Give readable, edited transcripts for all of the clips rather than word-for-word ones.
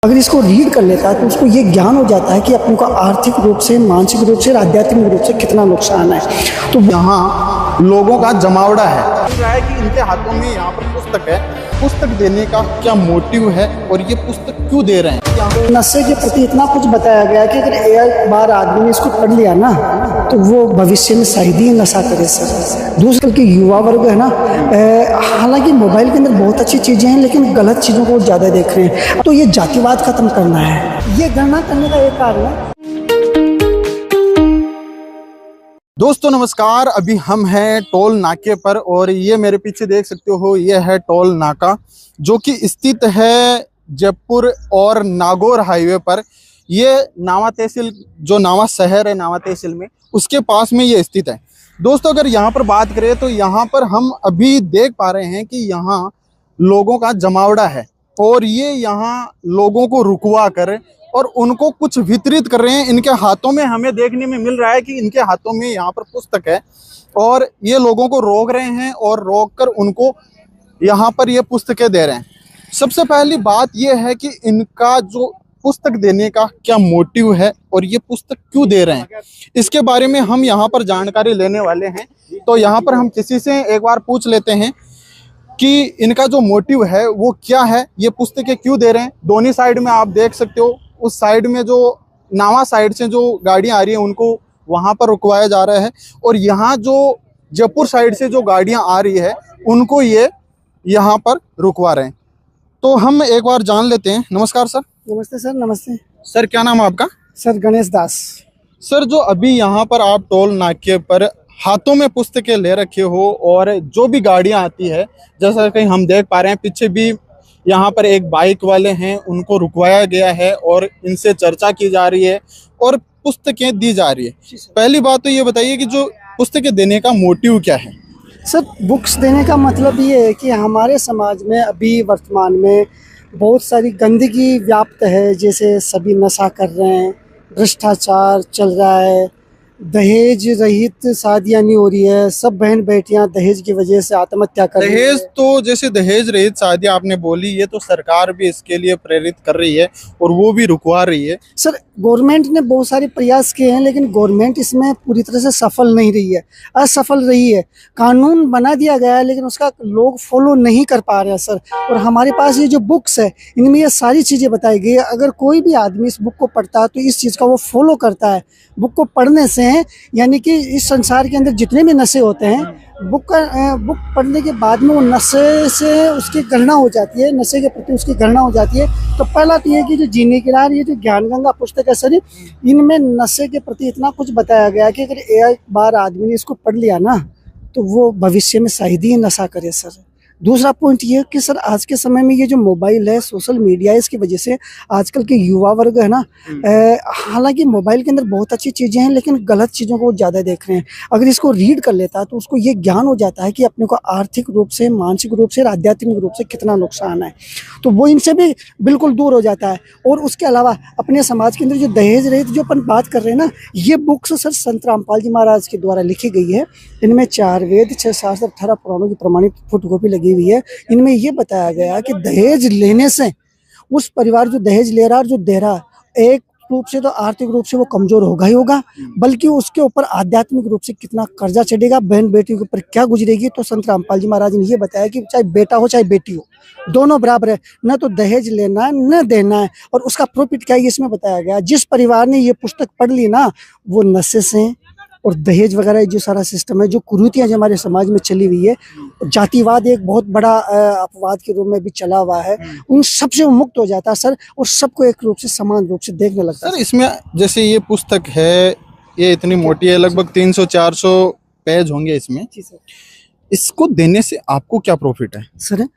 अगर इसको रीड कर लेता है तो उसको ये ज्ञान हो जाता है कि अपने को आर्थिक रूप से, मानसिक रूप से, आध्यात्मिक रूप से कितना नुकसान है। तो यहाँ लोगों का जमावड़ा है। लग रहा है कि इनके हाथों में यहाँ पर पुस्तक है, पुस्तक देने का क्या मोटिव है और ये पुस्तक क्यों दे रहे हैं। नशे के प्रति इतना कुछ बताया गया है कि अगर एक बार आदमी ने इसको पढ़ लिया ना तो वो भविष्य में शायद ही नशा करे सर। दूसरे के युवा वर्ग है ना, हालांकि मोबाइल के अंदर बहुत अच्छी चीज़ें हैं लेकिन गलत चीज़ों को ज़्यादा देख रहे हैं। तो ये जातिवाद खत्म करना है, ये गणना करने का एक कारण है। दोस्तों नमस्कार, अभी हम हैं टोल नाके पर और ये मेरे पीछे देख सकते हो, ये है टोल नाका जो कि स्थित है जयपुर और नागौर हाईवे पर। ये नावा तहसील, जो नावा शहर है नावा तहसील में, उसके पास में ये स्थित है। दोस्तों अगर यहाँ पर बात करें तो यहाँ पर हम अभी देख पा रहे हैं कि यहाँ लोगों का जमावड़ा है और ये यहाँ लोगों को रुकवा कर और उनको कुछ वितरित कर रहे हैं। इनके हाथों में हमें देखने में मिल रहा है कि इनके हाथों में यहाँ पर पुस्तक है और ये लोगों को रोक रहे हैं और रोक कर उनको यहाँ पर ये पुस्तकें दे रहे हैं। सबसे पहली बात ये है कि इनका जो पुस्तक देने का क्या मोटिव है और ये पुस्तक क्यों दे रहे हैं, इसके बारे में हम यहाँ पर जानकारी लेने वाले हैं। तो यहाँ पर हम किसी से एक बार पूछ लेते हैं कि इनका जो मोटिव है वो क्या है, ये पुस्तकें क्यों दे रहे हैं। दोनों साइड में आप देख सकते हो, उस साइड में जो नावा साइड से जो गाड़ियां आ रही हैं उनको वहां पर रुकवाया जा रहा है और यहाँ जो जयपुर साइड से जो गाड़ियां आ रही है उनको ये यहाँ पर रुकवा रहे हैं। तो हम एक बार जान लेते हैं। नमस्कार सर। नमस्ते सर। नमस्ते सर, क्या नाम है आपका? सर गणेश दास। सर, जो अभी यहाँ पर आप टोल नाके पर हाथों में पुस्तकें ले रखे हो और जो भी गाड़ियां आती है, जैसा कि हम देख पा रहे हैं पीछे भी यहाँ पर एक बाइक वाले हैं, उनको रुकवाया गया है और इनसे चर्चा की जा रही है और पुस्तकें दी जा रही है। पहली बात तो ये बताइए कि जो पुस्तकें देने का मोटिव क्या है? सर बुक्स देने का मतलब ये है कि हमारे समाज में अभी वर्तमान में बहुत सारी गंदगी व्याप्त है। जैसे सभी नशा कर रहे हैं, भ्रष्टाचार चल रहा है, दहेज रहित शादियां नहीं हो रही है, सब बहन बेटियां दहेज की वजह से आत्महत्या कर रही है। दहेज तो जैसे दहेज रहित शादी आपने बोली, ये तो सरकार भी इसके लिए प्रेरित कर रही है और वो भी रुकवा रही है। सर गवर्नमेंट ने बहुत सारे प्रयास किए हैं लेकिन गवर्नमेंट इसमें पूरी तरह से सफल नहीं रही है, असफल रही है। कानून बना दिया गया है लेकिन उसका लोग फॉलो नहीं कर पा रहे हैं सर। और हमारे पास ये जो बुक्स है इनमें ये सारी चीज़ें बताई गई है। अगर कोई भी आदमी इस बुक को पढ़ता है तो इस चीज़ का वो फॉलो करता है। बुक को पढ़ने से यानी कि इस संसार के अंदर जितने भी नशे होते हैं, बुक पढ़ने के बाद में वो नशे से उसकी गणना हो जाती है, नशे के प्रति उसकी गणना हो जाती है। तो पहला तो ये कि जो जीने की राह, ये जो ज्ञान गंगा पुस्तक है सर, इनमें नशे के प्रति इतना कुछ बताया गया कि अगर एक बार आदमी ने इसको पढ़ लिया ना तो वो भविष्य में शायद ही नशा करे सर। दूसरा पॉइंट ये कि सर आज के समय में ये जो मोबाइल है, सोशल मीडिया है, इसकी वजह से आजकल के युवा वर्ग है ना, हालांकि मोबाइल के अंदर बहुत अच्छी चीज़ें हैं लेकिन गलत चीज़ों को ज़्यादा देख रहे हैं। अगर इसको रीड कर लेता है तो उसको ये ज्ञान हो जाता है कि अपने को आर्थिक रूप से, मानसिक रूप से, आध्यात्मिक रूप से कितना नुकसान है। तो वो इनसे भी बिल्कुल दूर हो जाता है। और उसके अलावा अपने समाज के अंदर जो दहेज रहित जो अपन बात कर रहे हैं ना, ये बुक्स सर संत रामपाल जी महाराज के द्वारा लिखी गई है। इनमें 4 वेद, 6 शास्त्र, 18 पुराणों की प्रमाणित फोटोकॉपी लगी हुई है। इनमें यह बताया गया कि दहेज लेने से उस परिवार जो दहेज ले रहा और जो दे रहा, एक रूप से तो आर्थिक रूप से वो कमजोर होगा ही होगा, बल्कि उसके ऊपर आध्यात्मिक रूप से कितना कर्जा चढ़ेगा, बहन बेटी के ऊपर क्या गुजरेगी। तो संत रामपाल जी महाराज ने ये बताया कि चाहे बेटा हो चाहे बेटी हो, दोनों बराबर है, न तो दहेज लेना है न देना है। और उसका प्रॉफिट क्या है इसमें बताया गया। जिस परिवार ने ये पुस्तक पढ़ ली ना, वो नशे से और दहेज वगैरह जो सारा सिस्टम है, जो कुरीतियां जो हमारे समाज में चली हुई है, जातिवाद एक बहुत बड़ा अपवाद के रूप में भी चला हुआ है, उन सबसे मुक्त हो जाता है सर और सबको एक रूप से समान रूप से देखने लगता है। सर इसमें जैसे ये पुस्तक है, ये इतनी मोटी है, लगभग 300-400 पेज होंगे इसमें। जी सर। इसको देने से आपको क्या प्रॉफिट है? सर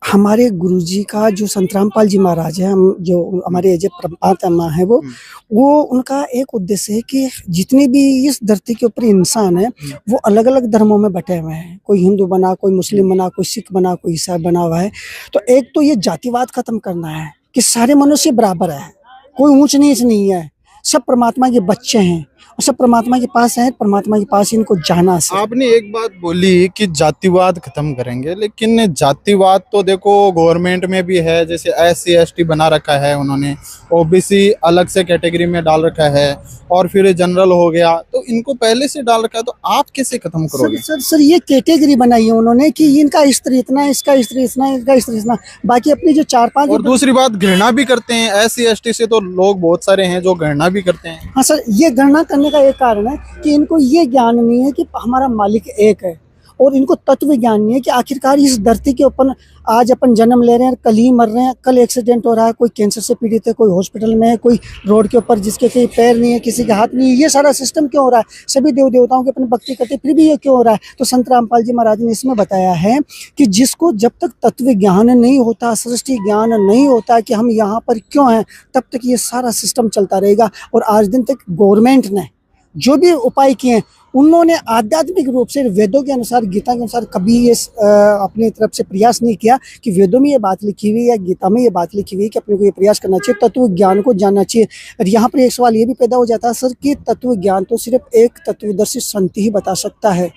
हमारे गुरुजी का जो संत रामपाल जी महाराज है, हम जो हमारे जो परमात्मा है, वो उनका एक उद्देश्य है कि जितने भी इस धरती के ऊपर इंसान है वो अलग अलग धर्मों में बटे हुए हैं। कोई हिंदू बना, कोई मुस्लिम बना, कोई सिख बना, कोई ईसाई बना हुआ है। तो एक तो ये जातिवाद खत्म करना है कि सारे मनुष्य बराबर है, कोई ऊंच नीच नहीं है, सब परमात्मा के बच्चे हैं। और सब परमात्मा के पास है, परमात्मा के पास इनको जाना सर। आपने एक बात बोली कि जातिवाद खत्म करेंगे, लेकिन जातिवाद तो देखो गवर्नमेंट में भी है, जैसे SC ST बना रखा है उन्होंने, OBC अलग से कैटेगरी में डाल रखा है, और फिर जनरल हो गया, तो इनको पहले से डाल रखा है, तो आप कैसे खत्म करोगे? सर ये कैटेगरी बनाई है उन्होंने कि इनका स्त्री इतना, इसका स्त्री इतना, इनका स्त्री इतना, बाकी अपनी जो 4-5। और दूसरी बात, घृणा भी करते हैं SC ST से, तो लोग बहुत सारे हैं जो घृणा भी करते हैं। हाँ सर, ये गणना करने का एक कारण है कि इनको ये ज्ञान नहीं है कि हमारा मालिक एक है, और इनको तत्व ज्ञान नहीं है कि आखिरकार इस धरती के ऊपर आज अपन जन्म ले रहे हैं, कल ही मर रहे हैं, कल एक्सीडेंट हो रहा है, कोई कैंसर से पीड़ित है, कोई हॉस्पिटल में है, कोई रोड के ऊपर जिसके कहीं पैर नहीं है, किसी के हाथ नहीं है। ये सारा सिस्टम क्यों हो रहा है? सभी देव देवताओं की अपनी भक्ति करते, फिर भी ये क्यों हो रहा है? तो संत रामपाल जी महाराज ने इसमें बताया है कि जिसको जब तक तत्व ज्ञान नहीं होता, सृष्टि ज्ञान नहीं होता कि हम यहाँ पर क्यों हैं, तब तक ये सारा सिस्टम चलता रहेगा। और आज दिन तक गवर्नमेंट ने जो भी उपाय किए हैं, उन्होंने आध्यात्मिक रूप से वेदों के अनुसार, गीता के अनुसार कभी ये अपनी तरफ से प्रयास नहीं किया कि वेदों में ये बात लिखी हुई है, गीता में ये बात लिखी हुई है कि अपने को ये प्रयास करना चाहिए, तत्व ज्ञान को जानना चाहिए। और यहाँ पर एक सवाल ये भी पैदा हो जाता है सर कि तत्व ज्ञान तो सिर्फ एक तत्वदर्शी संत ही बता सकता है,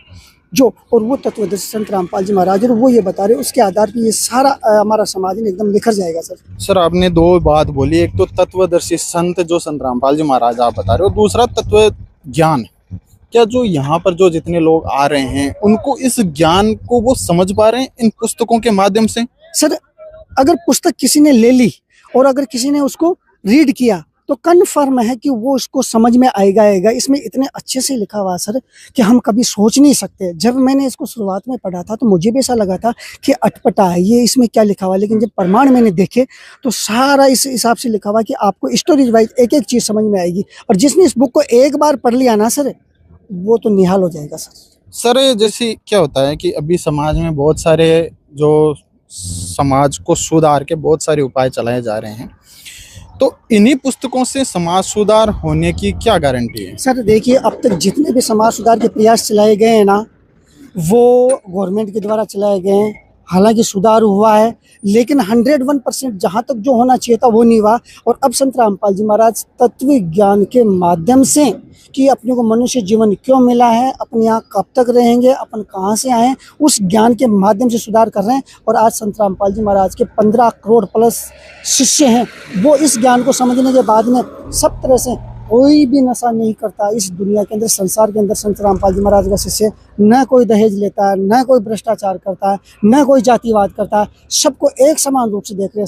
जो, और वो तत्वदर्शी संत रामपाल जी महाराज, और वो ये बता रहे, उसके आधार पर ये सारा हमारा समाज एकदम निखर जाएगा सर। सर आपने दो बात बोली, एक तो तत्वदर्शी संत जो संत रामपाल जी महाराज आप बता रहे हो, दूसरा तत्व ज्ञान। क्या जो यहाँ पर जो जितने लोग आ रहे हैं उनको इस ज्ञान को वो समझ पा रहे हैं इन पुस्तकों के माध्यम से? सर अगर पुस्तक किसी ने ले ली और अगर किसी ने उसको रीड किया तो कन्फर्म है कि वो उसको समझ में आएगा। इसमें इतने अच्छे से लिखा हुआ सर कि हम कभी सोच नहीं सकते। जब मैंने इसको शुरुआत में पढ़ा था तो मुझे भी ऐसा लगा था कि अटपटा है, ये इसमें क्या लिखा हुआ है, लेकिन जब प्रमाण मैंने देखे तो सारा इस हिसाब से लिखा हुआ कि आपको स्टोरीज वाइज एक एक चीज़ समझ में आएगी। और जिसने इस बुक को एक बार पढ़ लिया ना सर, वो तो निहाल हो जाएगा सर। जैसे क्या होता है कि अभी समाज में बहुत सारे जो समाज को सुधार के बहुत सारे उपाय चलाए जा रहे हैं, तो इन्हीं पुस्तकों से समाज सुधार होने की क्या गारंटी है? सर देखिए, अब तक जितने भी समाज सुधार के प्रयास चलाए गए हैं ना, वो गवर्नमेंट के द्वारा चलाए गए हैं। हालांकि सुधार हुआ है, लेकिन 101% जहाँ तक जो होना चाहिए था वो नहीं हुआ। और अब संत रामपाल जी महाराज तत्व ज्ञान के माध्यम से कि अपने को मनुष्य जीवन क्यों मिला है, अपन यहाँ कब तक रहेंगे, अपन कहाँ से आए हैं, उस ज्ञान के माध्यम से सुधार कर रहे हैं। और आज संत रामपाल जी महाराज के 15 करोड़ प्लस शिष्य हैं। वो इस ज्ञान को समझने के बाद में सब तरह से कोई भी नशा नहीं करता इस दुनिया के अंदर, संसार के अंदर। संत रामपाल जी महाराज का शिष्य न कोई दहेज लेता है, न कोई भ्रष्टाचार करता है, न कोई जातिवाद करता है, सबको एक समान रूप से देख रहे हैं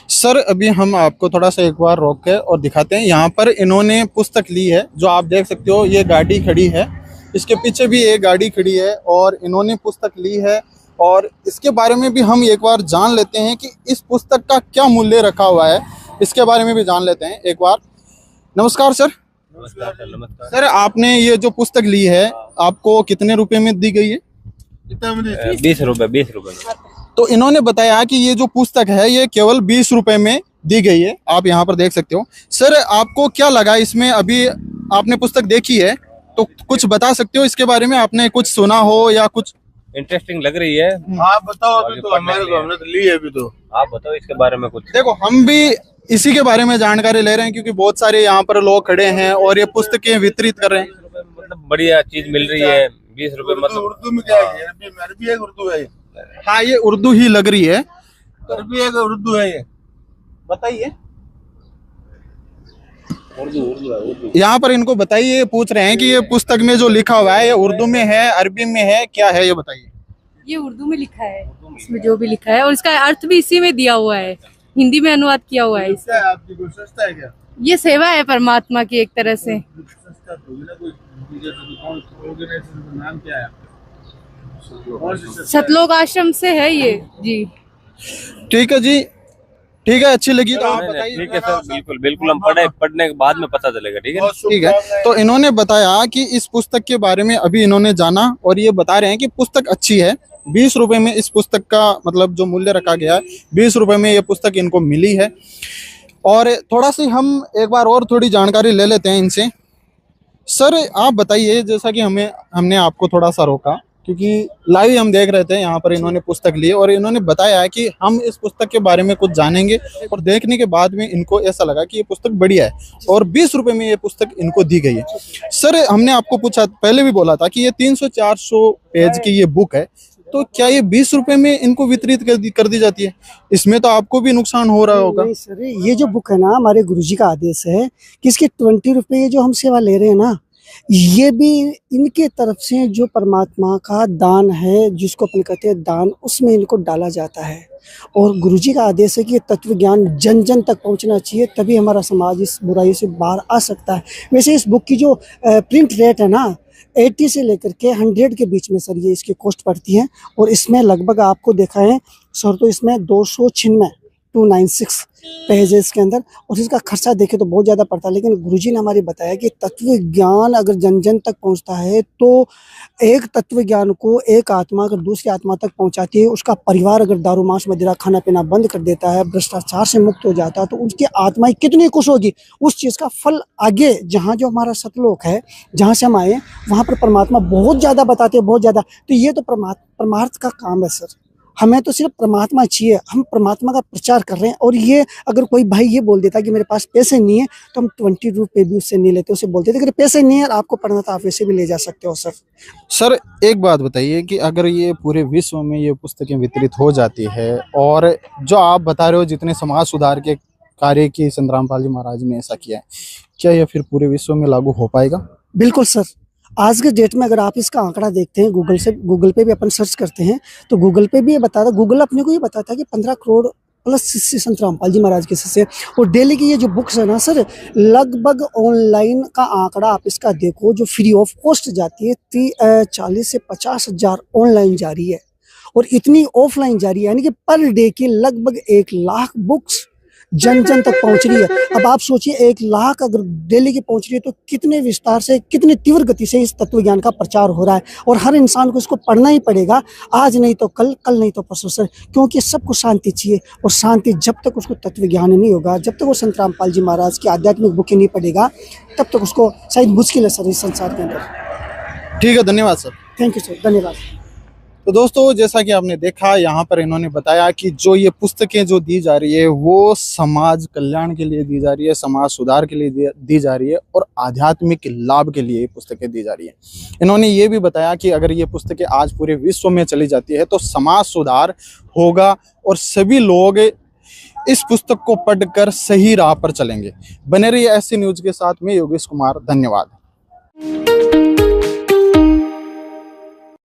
सर अभी हम आपको थोड़ा सा एक बार रोक के और दिखाते हैं। यहाँ पर इन्होंने पुस्तक ली है, जो आप देख सकते हो। ये गाड़ी खड़ी है, इसके पीछे भी एक गाड़ी खड़ी है, और इन्होंने पुस्तक ली है। और इसके बारे में भी हम एक बार जान लेते हैं कि इस पुस्तक का क्या मूल्य रखा हुआ है, इसके बारे में भी जान लेते हैं एक बार। नमस्कार सर। नमस्कार सर आपने ये जो पुस्तक ली है, आपको कितने रुपए में दी गई है? 20 रुपए। तो इन्होंने बताया कि ये जो पुस्तक है ये केवल 20 रुपए में दी गई है, आप यहाँ पर देख सकते हो। सर आपको क्या लगा इसमें? अभी आपने पुस्तक देखी है तो कुछ बता सकते हो इसके बारे में? आपने कुछ सुना हो या कुछ? इंटरेस्टिंग लग रही है। आप बताओ। अभी तो हमारे को हमने तो ली है अभी तो। आप बताओ इसके बारे में कुछ। देखो हम भी इसी के बारे में जानकारी ले रहे हैं, क्योंकि बहुत सारे यहाँ पर लोग खड़े हैं और ये पुस्तकें वितरित कर रहे हैं। मतलब बढ़िया चीज मिल रही है। 20 रुपए मतलब उर्दू में क्या है? अरबी है, उर्दू है। हाँ ये उर्दू ही लग रही है। अरबी है, उर्दू है ये? बताइए। उर्दू है। यहाँ पर इनको बताइए, पूछ रहे हैं कि ये पुस्तक में जो लिखा हुआ है ये उर्दू में है, अरबी में है, क्या है ये बताइए। ये उर्दू में लिखा है, इसमें जो भी लिखा है, और इसका अर्थ भी इसी में दिया हुआ है, हिंदी में अनुवाद किया हुआ है। क्या है आपकी कोई सस्ता है क्या? ये सेवा है परमात्मा की एक तरह से। सस्ता तो ना कोई ऑर्गेनाइजेशन का नाम क्या है? और से सस्ता सतलोक आश्रम से है ये जी। ठीक है जी, ठीक है, अच्छी लगी तो आप बताइए। ठीक है सर, बिल्कुल बिल्कुल हम पढ़ने के बाद में पता चलेगा। ठीक है, बहुत ठीक है। तो इन्होंने बताया कि इस पुस्तक के बारे में अभी इन्होंने जाना, और ये बता रहे हैं कि पुस्तक अच्छी है। 20 रुपए में इस पुस्तक का मतलब जो मूल्य रखा गया है, 20 रुपए में ये पुस्तक इनको मिली है। और थोड़ा सी हम एक बार और थोड़ी जानकारी ले लेते हैं इनसे। सर आप बताइए, जैसा कि हमने आपको थोड़ा सा रोका क्योंकि लाइव हम देख रहे थे यहाँ पर इन्होंने पुस्तक ली और इन्होंने बताया है कि हम इस पुस्तक के बारे में कुछ जानेंगे और देखने के बाद में इनको ऐसा लगा कि ये पुस्तक बढ़िया है और 20 रुपए में ये पुस्तक इनको दी गई है। सर, हमने आपको पूछा, पहले भी बोला था कि ये 300-400 पेज की ये बुक है, तो क्या ये 20 रुपए में इनको वितरित कर दी जाती है? इसमें तो आपको भी नुकसान हो रहा होगा। नहीं सर, ये जो बुक है ना, हमारे गुरुजी का आदेश है कि इसके 20 रुपये जो हम सेवा ले रहे हैं ना, ये भी इनके तरफ से जो परमात्मा का दान है, जिसको अपन कहते हैं दान, उसमें इनको डाला जाता है। और गुरुजी का आदेश है कि ये तत्व ज्ञान जन जन तक पहुंचना चाहिए, तभी हमारा समाज इस बुराई से बाहर आ सकता है। वैसे इस बुक की जो प्रिंट रेट है ना, 80 से लेकर के 100 के बीच में सर ये इसकी कॉस्ट पड़ती है। और इसमें लगभग आपको देखा है सर, तो इसमें 296 पेज है इसके अंदर, और इसका खर्चा देखे तो बहुत ज़्यादा पड़ता है। लेकिन गुरुजी ने हमारे बताया कि तत्व ज्ञान अगर जन जन तक पहुंचता है, तो एक तत्व ज्ञान को एक आत्मा अगर दूसरी आत्मा तक पहुंचाती है, उसका परिवार अगर दारू मांस मदिरा खाना पीना बंद कर देता है, भ्रष्टाचार से मुक्त हो जाता है, तो उनकी आत्माएं कितनी खुश होगी। उस चीज़ का फल आगे जहाँ जो हमारा सतलोक है, जहाँ से हम आए, वहाँ पर परमात्मा बहुत ज़्यादा बताते हैं, बहुत ज़्यादा। तो ये तो परमार्थ का काम है सर। हमें तो सिर्फ परमात्मा चाहिए, हम परमात्मा का प्रचार कर रहे हैं। और ये अगर कोई भाई ये बोल देता कि मेरे पास पैसे नहीं है, तो हम 20 रुपये भी उससे नहीं लेते, उसे बोलते थे अगर पैसे नहीं है आपको पढ़ना तो आप वैसे भी ले जा सकते हो सर। सर, एक बात बताइए कि अगर ये पूरे विश्व में ये पुस्तकें वितरित हो जाती है, और जो आप बता रहे हो जितने समाज सुधार के कार्य की संत रामपाल जी महाराज ने ऐसा किया है, क्या ये फिर पूरे विश्व में लागू हो पाएगा? बिल्कुल सर। आज के डेट में अगर आप इसका आंकड़ा देखते हैं, गूगल पे भी अपन सर्च करते हैं, तो गूगल पे भी ये बताता, गूगल अपने को ये बताता है कि 15 करोड़ प्लस शिष्य संत रामपाल जी महाराज के शिष्य। और डेली की ये जो बुक्स है ना सर, लगभग ऑनलाइन का आंकड़ा आप इसका देखो, जो फ्री ऑफ कॉस्ट जाती है 40 से 50 हजार ऑनलाइन जा रही है, और इतनी ऑफलाइन जा रही है, यानी कि पर डे की लगभग 1 लाख बुक्स जन जन तक पहुंच रही है। अब आप सोचिए 1 लाख अगर डेली की पहुंच रही है, तो कितने विस्तार से, कितनी तीव्र गति से इस तत्व ज्ञान का प्रचार हो रहा है। और हर इंसान को इसको पढ़ना ही पड़ेगा, आज नहीं तो कल, कल नहीं तो परसों सर, क्योंकि सबको शांति चाहिए। और शांति जब तक उसको तत्व ज्ञान नहीं होगा, जब तक वो संत रामपाल जी महाराज की आध्यात्मिक बुकें नहीं पढ़ेगा, तब तक उसको शायद मुश्किल है सर इस संसार के अंदर। ठीक है, धन्यवाद सर। थैंक यू सर, धन्यवाद। तो दोस्तों, जैसा कि आपने देखा, यहाँ पर इन्होंने बताया कि जो ये पुस्तकें जो दी जा रही है, वो समाज कल्याण के लिए दी जा रही है, समाज सुधार के लिए दी जा रही है, और आध्यात्मिक लाभ के लिए ये पुस्तकें दी जा रही है। इन्होंने ये भी बताया कि अगर ये पुस्तकें आज पूरे विश्व में चली जाती है, तो समाज सुधार होगा और सभी लोग इस पुस्तक को पढ़कर सही राह पर चलेंगे। बने रहिए ऐसी न्यूज के साथ में योगेश कुमार। धन्यवाद।